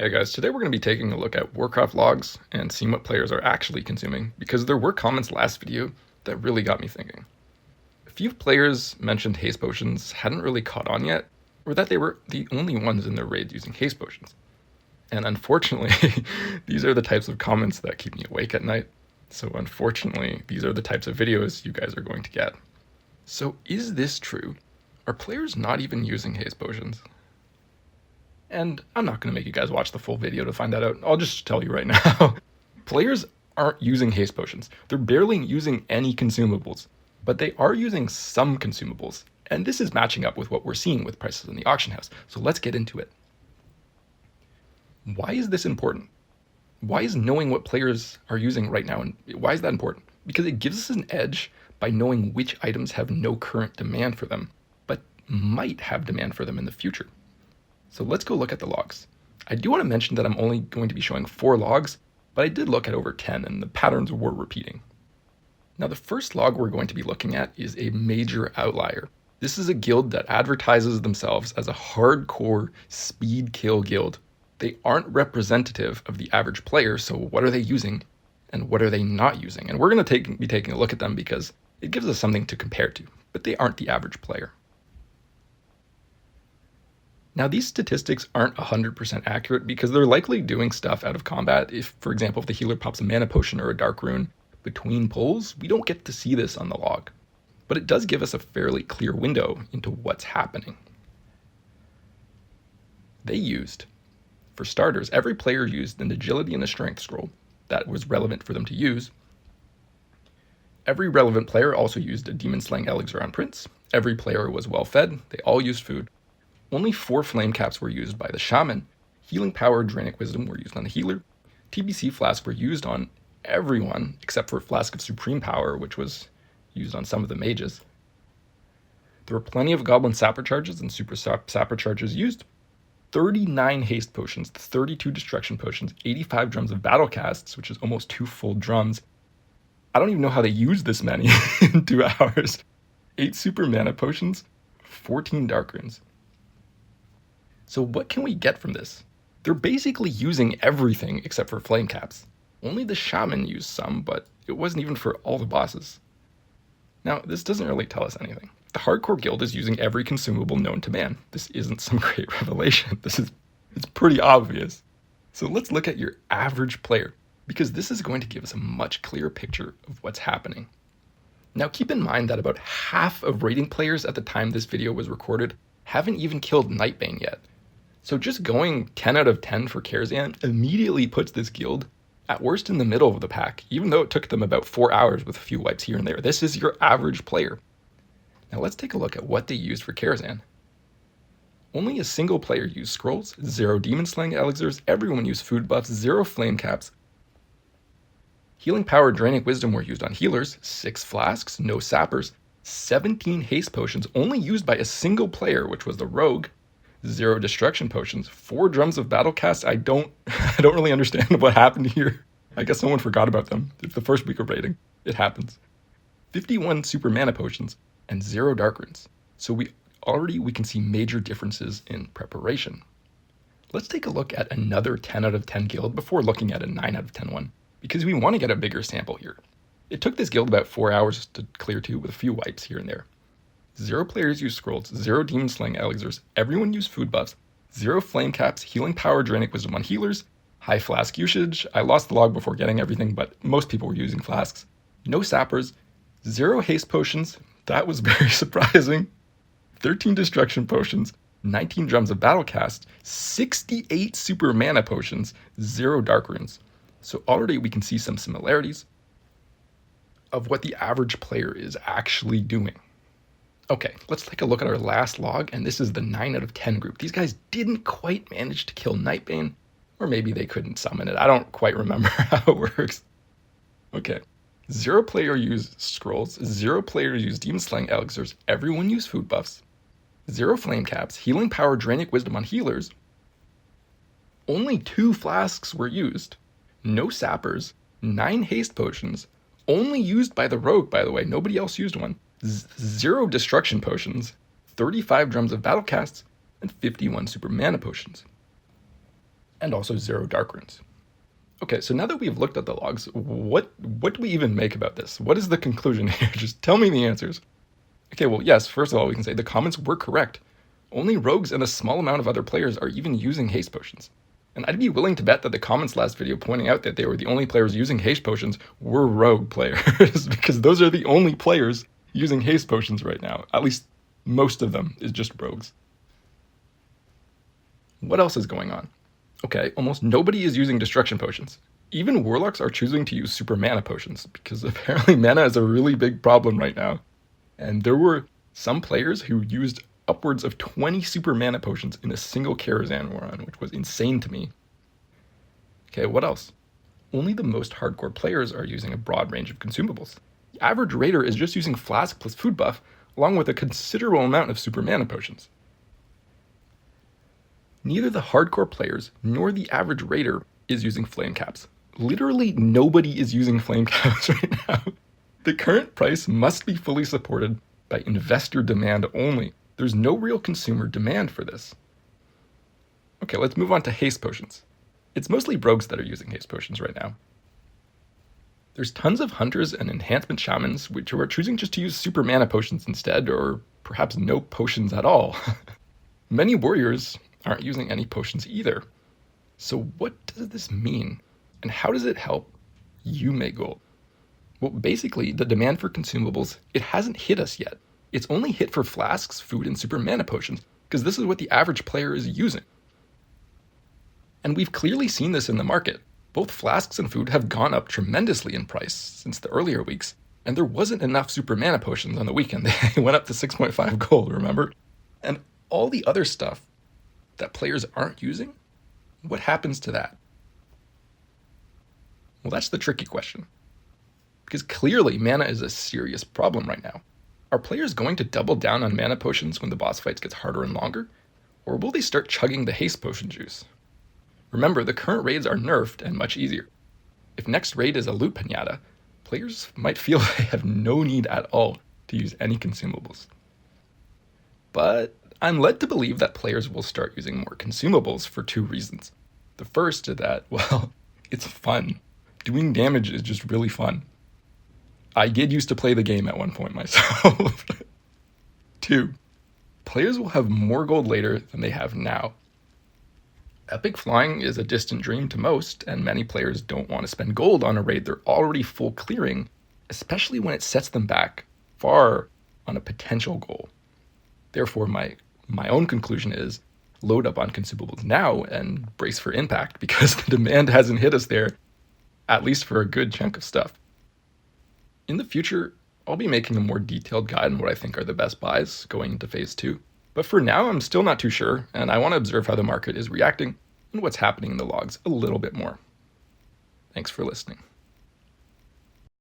Hey guys, today we're going to be taking a look at Warcraft logs and seeing what players are actually consuming, because there were comments last video that really got me thinking. A few players mentioned haste potions hadn't really caught on yet, or that they were the only ones in their raids using haste potions. And unfortunately, these are the types of comments that keep me awake at night. So unfortunately, these are the types of videos you guys are going to get. So is this true? Are players not even using haste potions? And I'm not going to make you guys watch the full video to find that out. I'll just tell you right now. Players aren't using haste potions. They're barely using any consumables. But they are using some consumables. And this is matching up with what we're seeing with prices in the auction house. So let's get into it. Why is this important? Why is knowing what players are using right now, and why is that important? Because it gives us an edge by knowing which items have no current demand for them, but might have demand for them in the future. So let's go look at the logs. I do want to mention that I'm only going to be showing 4 logs, but I did look at over 10 and the patterns were repeating. Now the first log we're going to be looking at is a major outlier. This is a guild that advertises themselves as a hardcore speed kill guild. They aren't representative of the average player, so what are they using and what are they not using? And we're going to be taking a look at them because it gives us something to compare to, but they aren't the average player. Now, these statistics aren't 100% accurate because they're likely doing stuff out of combat. If, for example, if the healer pops a mana potion or a dark rune between pulls, we don't get to see this on the log. But it does give us a fairly clear window into what's happening. They used, for starters, every player used an agility and a strength scroll that was relevant for them to use. Every relevant player also used a demon slaying elixir on Prince. Every player was well fed. They all used food. Only 4 flame caps were used by the shaman. Healing power, Dranic wisdom were used on the healer. TBC flask were used on everyone except for flask of supreme power, which was used on some of the mages. There were plenty of goblin sapper charges and super sapper charges used. 39 haste potions, 32 destruction potions, 85 drums of battle casts, which is almost 2 full drums. I don't even know how they used this many in 2 hours. 8 super mana potions, 14 dark runes. So what can we get from this? They're basically using everything except for flame caps. Only the shaman used some, but it wasn't even for all the bosses. Now, this doesn't really tell us anything. The hardcore guild is using every consumable known to man. This isn't some great revelation. It's pretty obvious. So let's look at your average player, because this is going to give us a much clearer picture of what's happening. Now keep in mind that about half of raiding players at the time this video was recorded haven't even killed Nightbane yet. So just going 10 out of 10 for Karazhan immediately puts this guild at worst in the middle of the pack, even though it took them about 4 hours with a few wipes here and there. This is your average player. Now let's take a look at what they used for Karazhan. Only a single player used scrolls, 0 demon slaying elixirs, everyone used food buffs, 0 flame caps. Healing power, Dranic wisdom were used on healers, 6 flasks, no sappers, 17 haste potions only used by a single player, which was the rogue, 0 destruction potions, 4 drums of battle cast. I don't really understand what happened here. I guess someone forgot about them. It's the first week of raiding. It happens. 51 super mana potions and 0 dark runes. So we can see major differences in preparation. Let's take a look at another 10 out of 10 guild before looking at a 9 out of 10 one, because we want to get a bigger sample here. It took this guild about 4 hours to clear to with a few wipes here and there. 0 players used scrolls, 0 demon slaying elixirs, everyone used food buffs, 0 flame caps, healing power, Dranic wisdom on healers, high flask usage. I lost the log before getting everything, but most people were using flasks. No sappers, 0 haste potions, that was very surprising. 13 destruction potions, 19 drums of battle cast, 68 super mana potions, 0 dark runes. So already we can see some similarities of what the average player is actually doing. Okay, let's take a look at our last log, and this is the 9 out of 10 group. These guys didn't quite manage to kill Nightbane, or maybe they couldn't summon it. I don't quite remember how it works. Okay, 0 player used scrolls, 0 player used demon slaying elixirs, everyone used food buffs, 0 flame caps, healing power, Dranic wisdom on healers. Only 2 flasks were used, no sappers, 9 haste potions, only used by the rogue, by the way, nobody else used one. 0 destruction potions, 35 drums of battle casts, and 51 super mana potions. and also 0 dark runes. Okay, so now that we've looked at the logs, what do we even make about this? What is the conclusion here? Just tell me the answers. Okay, well, yes, first of all, we can say the comments were correct. Only rogues and a small amount of other players are even using haste potions. And I'd be willing to bet that the comments last video pointing out that they were the only players using haste potions were rogue players, because those are the only players using haste potions right now. At least most of them is just rogues. What else is going on? Okay, almost nobody is using destruction potions. Even warlocks are choosing to use super mana potions, because apparently mana is a really big problem right now. And there were some players who used upwards of 20 super mana potions in a single Karazhan run, which was insane to me. Okay, what else? Only the most hardcore players are using a broad range of consumables. The average raider is just using flask plus food buff, along with a considerable amount of super mana potions. Neither the hardcore players nor the average raider is using flame caps. Literally nobody is using flame caps right now. The current price must be fully supported by investor demand only. There's no real consumer demand for this. Okay, let's move on to haste potions. It's mostly rogues that are using haste potions right now. There's tons of hunters and enhancement shamans which are choosing just to use super mana potions instead, or perhaps no potions at all. Many warriors aren't using any potions either. So what does this mean? And how does it help you make gold? Well, basically, the demand for consumables, it hasn't hit us yet. It's only hit for flasks, food, and super mana potions, because this is what the average player is using. And we've clearly seen this in the market. Both flasks and food have gone up tremendously in price since the earlier weeks, and there wasn't enough super mana potions on the weekend. They went up to 6.5 gold, remember? And all the other stuff that players aren't using, what happens to that? Well, that's the tricky question. Because clearly mana is a serious problem right now. Are players going to double down on mana potions when the boss fights gets harder and longer? Or will they start chugging the haste potion juice? Remember, the current raids are nerfed and much easier. If next raid is a loot pinata, players might feel they have no need at all to use any consumables. But I'm led to believe that players will start using more consumables for 2 reasons. The first is that, well, it's fun. Doing damage is just really fun. I did used to play the game at one point myself. 2, players will have more gold later than they have now. Epic flying is a distant dream to most, and many players don't want to spend gold on a raid they're already full clearing, especially when it sets them back far on a potential goal. Therefore, my own conclusion is load up on consumables now and brace for impact, because the demand hasn't hit us there, at least for a good chunk of stuff. In the future, I'll be making a more detailed guide on what I think are the best buys going into phase 2. But for now, I'm still not too sure, and I want to observe how the market is reacting and what's happening in the logs a little bit more. Thanks for listening.